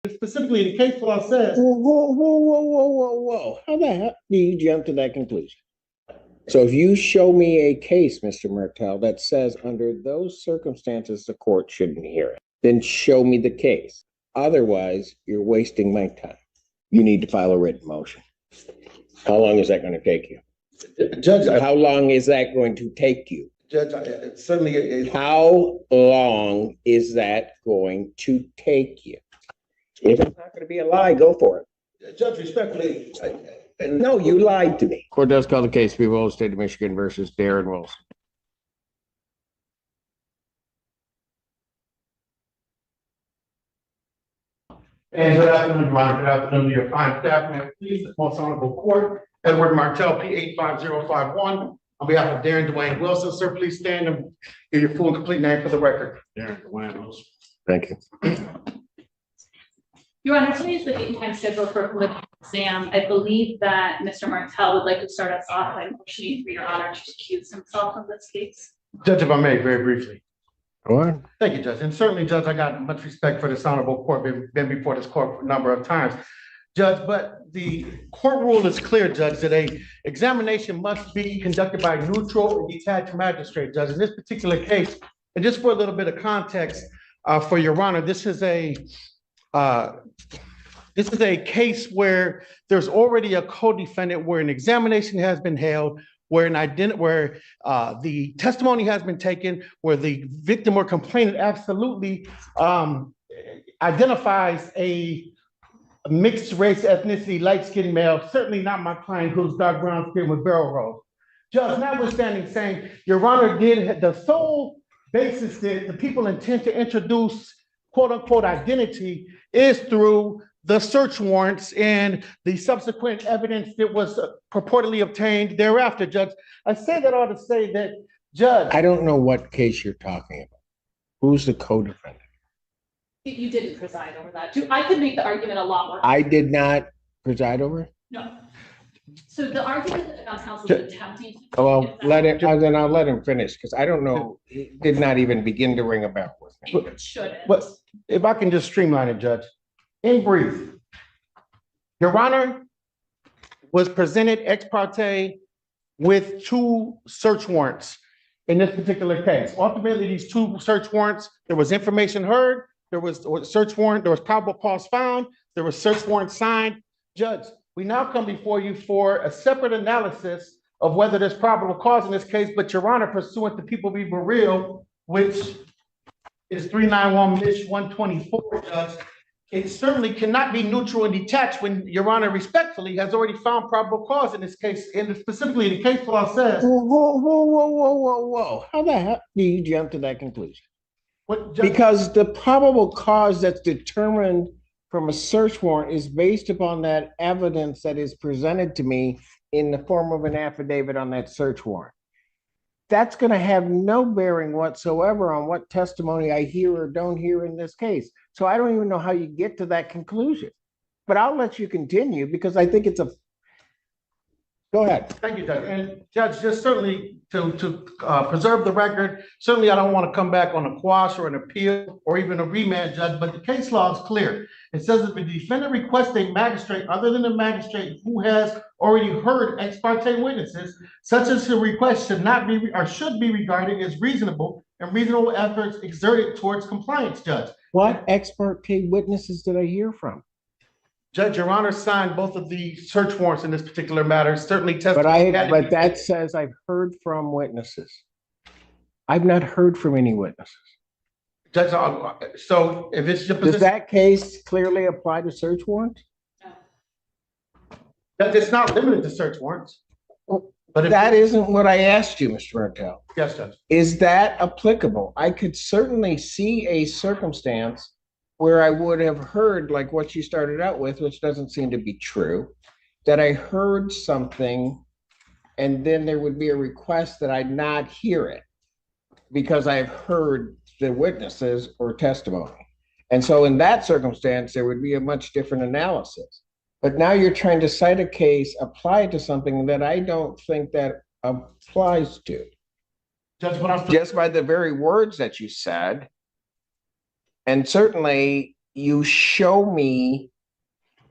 Specifically, the case law says. Whoa. How the hell do you jump to that conclusion? So if you show me a case, Mr. Martell, that says under those circumstances the court shouldn't hear it, then show me the case. Otherwise, you're wasting my time. You need to file a written motion. How long is that going to take you? Judge, how long is that going to take you? Judge, certainly. How long is that going to take you? If it's not going to be a lie, go for it. Judge, respectfully. No, you lied to me. Court does call the case People of the State of Michigan versus Darren Wilson. And good afternoon, Your Honor. Good afternoon to your fine staff. May it please the most honorable court. Edward Martell, P85051. On behalf of Darren Dwayne Wilson, sir, please stand and give your full and complete name for the record. Darren Dwayne Wilson. Thank you. Your Honor, today is the date and time scheduled for a preliminary exam. I believe that Mr. Martell would like to start us off by motioning for Your Honor to accuse himself of this case. Judge, if I may, very briefly. Go on. Thank you, Judge. And certainly, Judge, I got much respect for this honorable court, been before this court a number of times. Judge, but the court rule is clear, Judge, that a examination must be conducted by a neutral and detached magistrate, Judge. In this particular case, and just for a little bit of context, for Your Honor, this is a case where there's already a co-defendant, where an examination has been held, where the testimony has been taken, where the victim or complainant absolutely identifies a mixed race, ethnicity, light-skinned male, certainly not my client who's dark brown skin with barrel rolls. Judge, notwithstanding saying, Your Honor, the sole basis that the people intend to introduce quote unquote identity is through the search warrants and the subsequent evidence that was purportedly obtained thereafter, Judge. I say that all to say that, Judge. I don't know what case you're talking about. Who's the co-defendant? You didn't preside over that. I could make the argument a lot more. I did not preside over it? No. So the argument that the counsel is attempting to. Well, then I'll let him finish, because I don't know, he did not even begin to ring a bell with me. It shouldn't. But if I can just streamline it, Judge. In brief, Your Honor was presented ex parte with two search warrants in this particular case. Ultimately, these two search warrants, there was information heard, there was a search warrant, there was probable cause found, there was search warrant signed. Judge, we now come before you for a separate analysis of whether there's probable cause in this case, but Your Honor, pursuant to People Be Real, which is 391-124, Judge, it certainly cannot be neutral and detached when Your Honor respectfully has already found probable cause in this case, and specifically the case law says. Whoa. How the hell do you jump to that conclusion? Because the probable cause that's determined from a search warrant is based upon that evidence that is presented to me in the form of an affidavit on that search warrant. That's going to have no bearing whatsoever on what testimony I hear or don't hear in this case. So I don't even know how you get to that conclusion. But I'll let you continue, because I think it's a. Go ahead. Thank you, Judge. And Judge, just certainly to preserve the record, certainly I don't want to come back on a quash or an appeal or even a remand, Judge, but the case law is clear. It says if the defendant requests a magistrate other than the magistrate who has already heard ex parte witnesses, such as the request should not be or should be regarded as reasonable and reasonable efforts exerted towards compliance, Judge. What ex parte witnesses did I hear from? Judge, Your Honor signed both of the search warrants in this particular matter. Certainly testimony. But that says I've heard from witnesses. I've not heard from any witnesses. Judge, so if it's your position. Does that case clearly apply to search warrants? That it's not limited to search warrants. But that isn't what I asked you, Mr. Martell. Yes, Judge. Is that applicable? I could certainly see a circumstance where I would have heard, like what you started out with, which doesn't seem to be true, that I heard something and then there would be a request that I not hear it because I've heard the witnesses or testimony. And so in that circumstance, there would be a much different analysis. But now you're trying to cite a case, apply it to something that I don't think that applies to. Judge, just by the very words that you said. And certainly you show me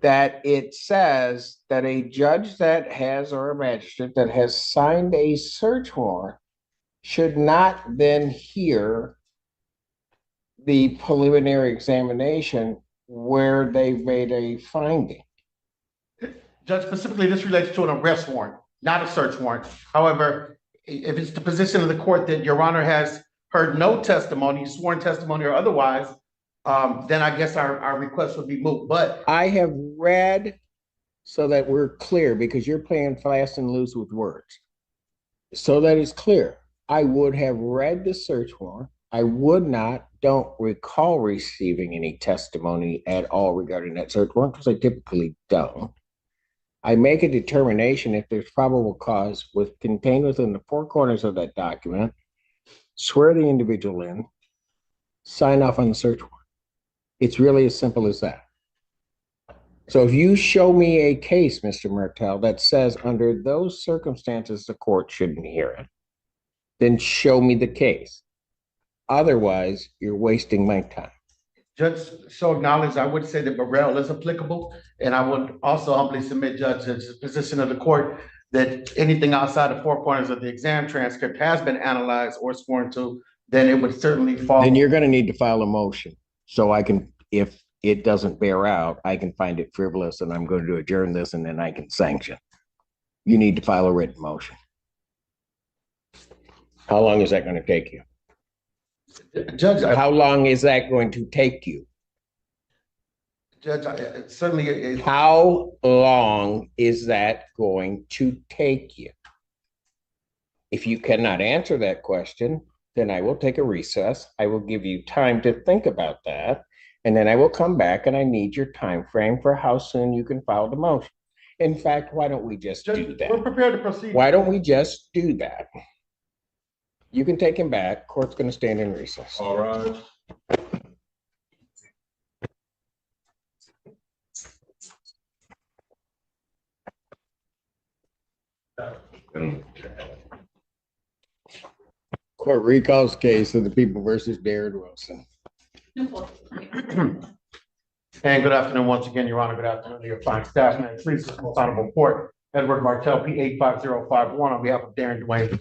that it says that a judge that has, or a magistrate that has signed a search warrant should not then hear the preliminary examination where they made a finding. Judge, specifically, this relates to an arrest warrant, not a search warrant. However, if it's the position of the court that Your Honor has heard no testimony, sworn testimony or otherwise, then I guess our request would be moot. But I have read, so that we're clear, because you're playing fast and loose with words. So that it's clear, I would have read the search warrant. I don't recall receiving any testimony at all regarding that search warrant, because I typically don't. I make a determination if there's probable cause contained within the four corners of that document, swear the individual in, sign off on the search warrant. It's really as simple as that. So if you show me a case, Mr. Martel, that says under those circumstances the court shouldn't hear it, then show me the case. Otherwise, you're wasting my time. Judge, so acknowledged, I would say that Burrell is applicable, and I would also humbly submit, Judge, to the position of the court that anything outside the four corners of the exam transcript has been analyzed or sworn to, then it would certainly fall. Then you're going to need to file a motion, so I can, if it doesn't bear out, I can find it frivolous, and I'm going to adjourn this, and then I can sanction. You need to file a written motion. How long is that going to take you? Judge, How long is that going to take you? Judge, certainly. How long is that going to take you? If you cannot answer that question, then I will take a recess. I will give you time to think about that. And then I will come back, and I need your time frame for how soon you can file the motion. In fact, why don't we just do that? We're prepared to proceed. Why don't we just do that? You can take him back. Court's going to stand in recess. All right. Court recalls case of the People versus Darren Wilson. And good afternoon once again, Your Honor. Good afternoon to your fine staff. May it please this most honorable court, Edward Martel, P 85051, on behalf of Darren Dwayne.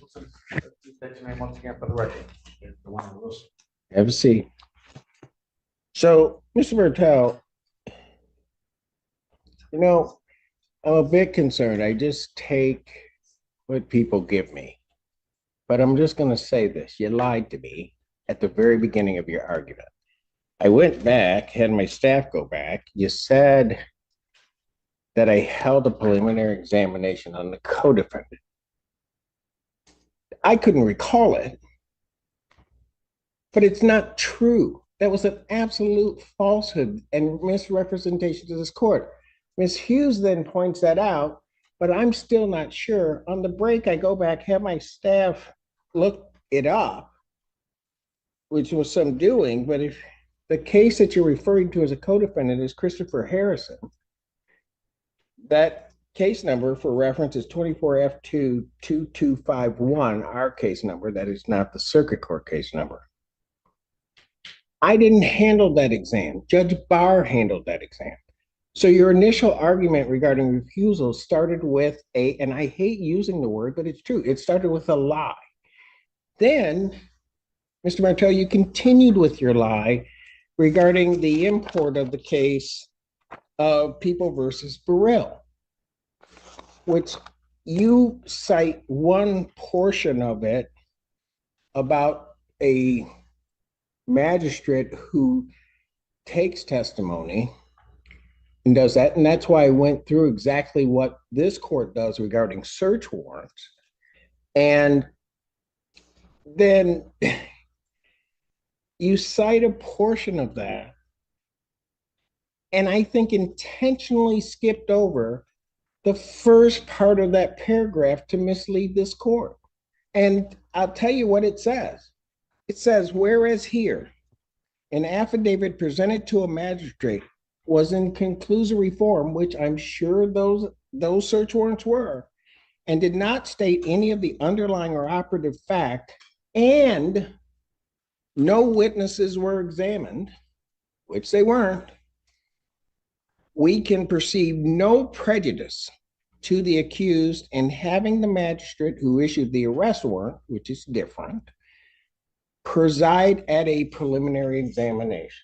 State your name once again for the record. Have a seat. So, Mr. Martel, you know, I'm a bit concerned. I just take what people give me. But I'm just going to say this. You lied to me at the very beginning of your argument. I went back, had my staff go back. You said that I held a preliminary examination on the co-defendant. I couldn't recall it, but it's not true. That was an absolute falsehood and misrepresentation to this court. Ms. Hughes then points that out, but I'm still not sure. On the break, I go back, have my staff look it up, which was some doing, but if the case that you're referring to as a co-defendant is Christopher Harrison, that case number for reference is 24F22251, our case number. That is not the circuit court case number. I didn't handle that exam. Judge Barr handled that exam. So your initial argument regarding refusal started with and I hate using the word, but it's true. It started with a lie. Then, Mr. Martel, you continued with your lie regarding the import of the case of People versus Burrell, which you cite one portion of it about a magistrate who takes testimony and does that. And that's why I went through exactly what this court does regarding search warrants. And then you cite a portion of that, and I think intentionally skipped over the first part of that paragraph to mislead this court. And I'll tell you what it says. It says, whereas here, an affidavit presented to a magistrate was in conclusory form, which I'm sure those search warrants were, and did not state any of the underlying or operative fact, and no witnesses were examined, which they weren't, we can perceive no prejudice to the accused in having the magistrate who issued the arrest warrant, which is different, preside at a preliminary examination.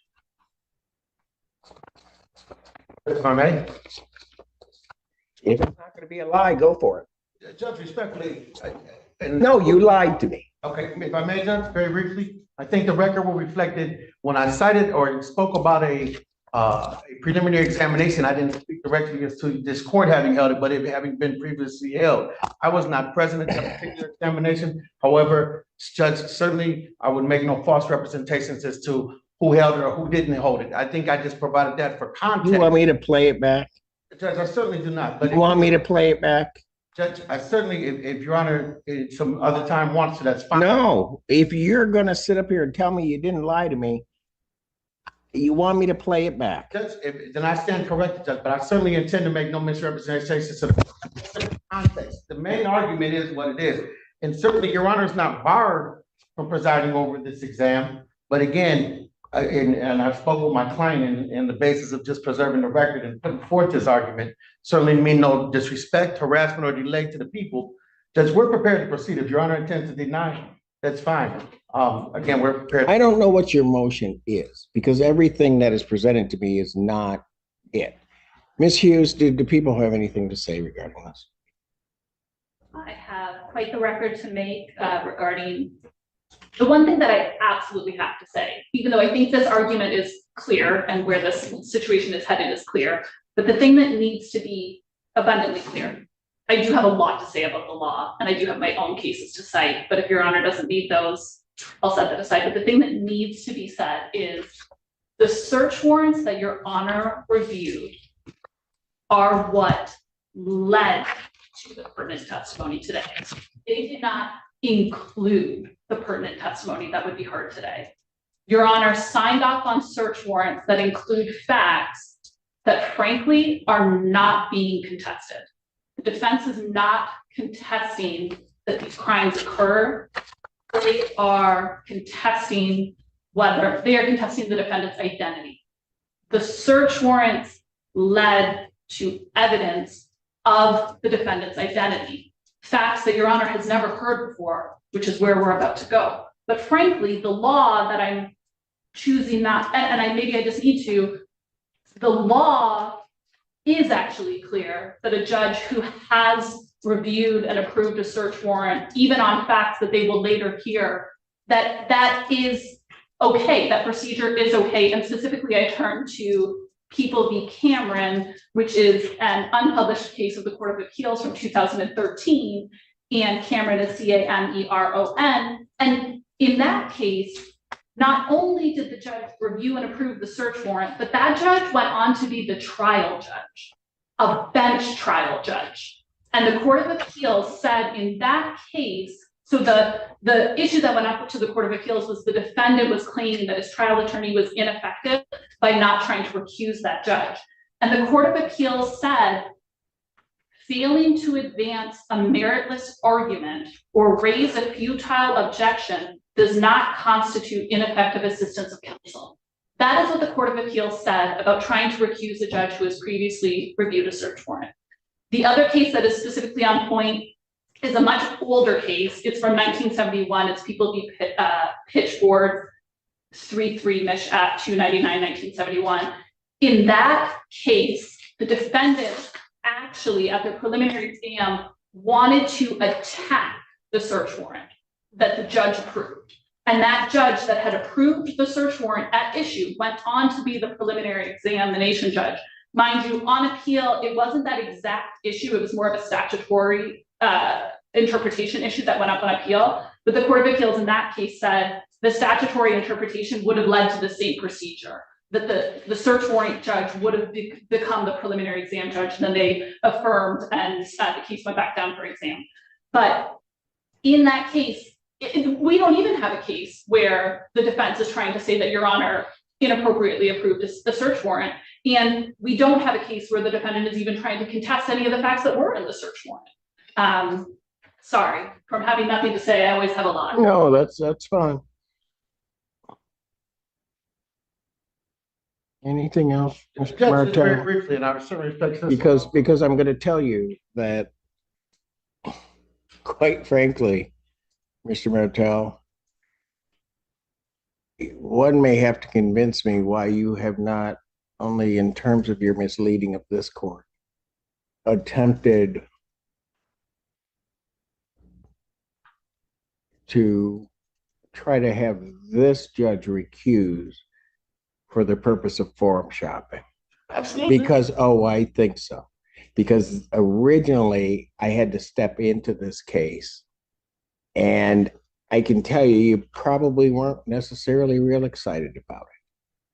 If I may. If it's not going to be a lie, go for it. Judge, respectfully. No, you lied to me. Okay, if I may, Judge, very briefly, I think the record will reflect it. When I cited or spoke about a preliminary examination, I didn't speak directly as to this court having held it, but it having been previously held. I was not present at that particular examination. However, Judge, certainly I would make no false representations as to who held it or who didn't hold it. I think I just provided that for context. You want me to play it back? Judge, I certainly do not, but. You want me to play it back? Judge, I certainly, if Your Honor, some other time wants to, that's fine. No, if you're going to sit up here and tell me you didn't lie to me, you want me to play it back? Judge, then I stand corrected, Judge, but I certainly intend to make no misrepresentations to the context. The main argument is what it is. And certainly Your Honor is not barred from presiding over this exam. But again, and I've spoken with my client in the basis of just preserving the record and putting forth this argument, certainly mean no disrespect, harassment, or delay to the people. Judge, we're prepared to proceed. If Your Honor intends to deny, that's fine. Again, we're prepared. I don't know what your motion is because everything that is presented to me is not it. Ms. Hughes, do people have anything to say regarding this? I have quite the record to make regarding the one thing that I absolutely have to say, even though I think this argument is clear and where this situation is headed is clear, but the thing that needs to be abundantly clear, I do have a lot to say about the law and I do have my own cases to cite, but if Your Honor doesn't need those, I'll set that aside. But the thing that needs to be said is the search warrants that Your Honor reviewed are what led to the pertinent testimony today. They did not include the pertinent testimony that would be heard today. Your Honor signed off on search warrants that include facts that frankly are not being contested. The defense is not contesting that these crimes occur. They are contesting the defendant's identity. The search warrants led to evidence of the defendant's identity. Facts that Your Honor has never heard before, which is where we're about to go. But frankly, the law that I'm choosing not, and maybe I just need to, the law is actually clear that a judge who has reviewed and approved a search warrant, even on facts that they will later hear, that is okay, that procedure is okay. And specifically, I turn to People v. Cameron, which is an unpublished case of the Court of Appeals from 2013, and Cameron is Cameron. And in that case, not only did the judge review and approve the search warrant, but that judge went on to be the trial judge, a bench trial judge. And the Court of Appeals said in that case, so the issue that went up to the Court of Appeals was the defendant was claiming that his trial attorney was ineffective by not trying to recuse that judge. And the Court of Appeals said, failing to advance a meritless argument or raise a futile objection does not constitute ineffective assistance of counsel. That is what the Court of Appeals said about trying to recuse a judge who has previously reviewed a search warrant. The other case that is specifically on point is a much older case. It's from 1971. It's People v. Pitchford, 3-3 Mish at 299, 1971. In that case, the defendant actually, at the preliminary exam, wanted to attack the search warrant that the judge approved. And that judge that had approved the search warrant at issue went on to be the preliminary examination judge. Mind you, on appeal, it wasn't that exact issue. It was more of a statutory interpretation issue that went up on appeal. But the Court of Appeals in that case said the statutory interpretation would have led to the same procedure, that the search warrant judge would have become the preliminary exam judge, and then they affirmed and the case went back down for exam. But in that case, we don't even have a case where the defense is trying to say that Your Honor inappropriately approved the search warrant. And we don't have a case where the defendant is even trying to contest any of the facts that were in the search warrant. Sorry, from having nothing to say, I always have a lot. No, that's fine. Anything else, Mr. Judge, just very Martell? briefly, and I certainly respect this. Because I'm going to tell you that, quite frankly, Mr. Martell, one may have to convince me why you have not, only in terms of your misleading of this court, attempted to try to have this judge recused for the purpose of forum shopping. Absolutely. Because, I think so. Because originally I had to step into this case, and I can tell you, you probably weren't necessarily real excited about it.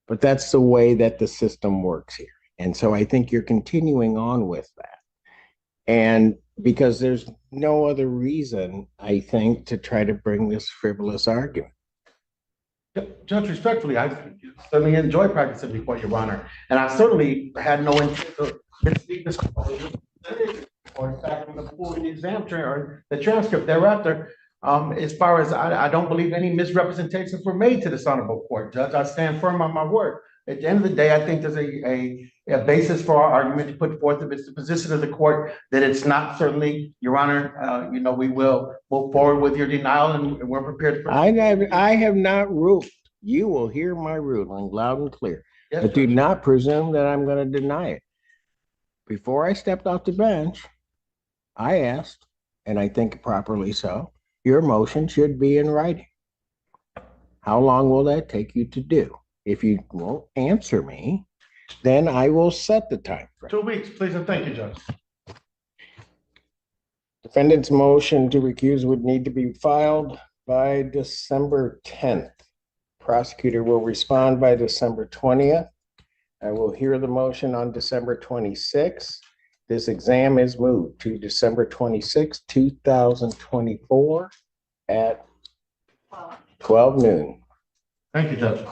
But that's the way that the system works here. And so I think you're continuing on with that. And because there's no other reason, I think, to try to bring this frivolous argument. Judge, respectfully, I certainly enjoy practicing before Your Honor, and I certainly had no intent to mislead this court, or in fact, before the exam or the transcript thereafter. As far as I don't believe any misrepresentations were made to this honorable court, Judge. I stand firm on my word. At the end of the day, I think there's a basis for our argument to put forth. If it's the position of the court that it's not, certainly, Your Honor, we will move forward with your denial, and we're prepared for. I have not ruled. You will hear my ruling loud and clear. Yes, but do Judge. not presume that I'm going to deny it. Before I stepped off the bench, I asked, and I think properly so, your motion should be in writing. How long will that take you to do? If you won't answer me, then I will set the time frame. 2 weeks, please, and thank you, Judge. Defendant's motion to recuse would need to be filed by December 10th. Prosecutor will respond by December 20th. I will hear the motion on December 26th. This exam is moved to December 26th, 2024 at 12 noon. Thank you, Judge.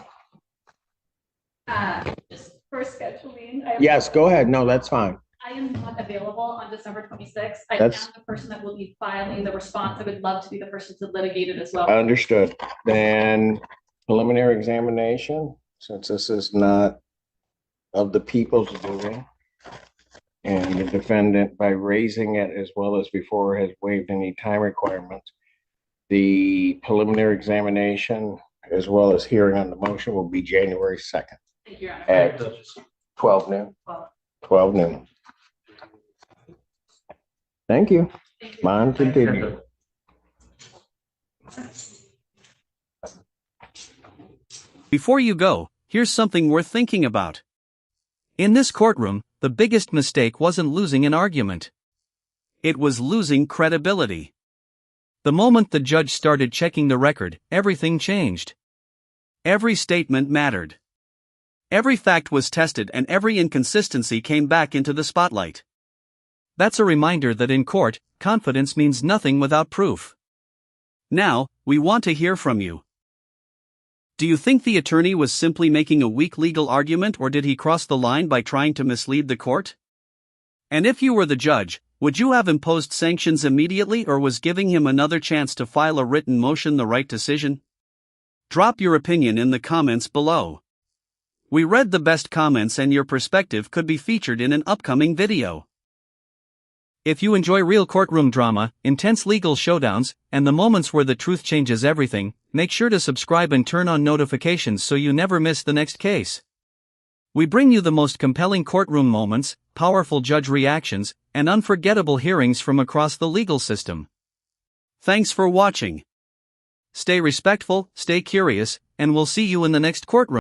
Just for scheduling. Yes, go ahead. No, that's fine. I am not available on December 26th. I am That's- the person that will be filing the response. I would love to be the person to litigate it as well. Understood. Then preliminary examination, since this is not of the people's doing, and the defendant, by raising it as well as before, has waived any time requirements, the preliminary examination as well as hearing on the motion will be January 2nd Thank you, Your Honor. at Judge. 12 noon. Well, 12 noon. Thank you. thank you. Mine continue. Before you go, here's something worth thinking about. In this courtroom, the biggest mistake wasn't losing an argument. It was losing credibility. The moment the judge started checking the record, everything changed. Every statement mattered. Every fact was tested and every inconsistency came back into the spotlight. That's a reminder that in court, confidence means nothing without proof. Now, we want to hear from you. Do you think the attorney was simply making a weak legal argument, or did he cross the line by trying to mislead the court? And if you were the judge, would you have imposed sanctions immediately, or was giving him another chance to file a written motion the right decision? Drop your opinion in the comments below. We read the best comments and your perspective could be featured in an upcoming video. If you enjoy real courtroom drama, intense legal showdowns, and the moments where the truth changes everything, make sure to subscribe and turn on notifications so you never miss the next case. We bring you the most compelling courtroom moments, powerful judge reactions, and unforgettable hearings from across the legal system. Thanks for watching. Stay respectful, stay curious, and we'll see you in the next courtroom.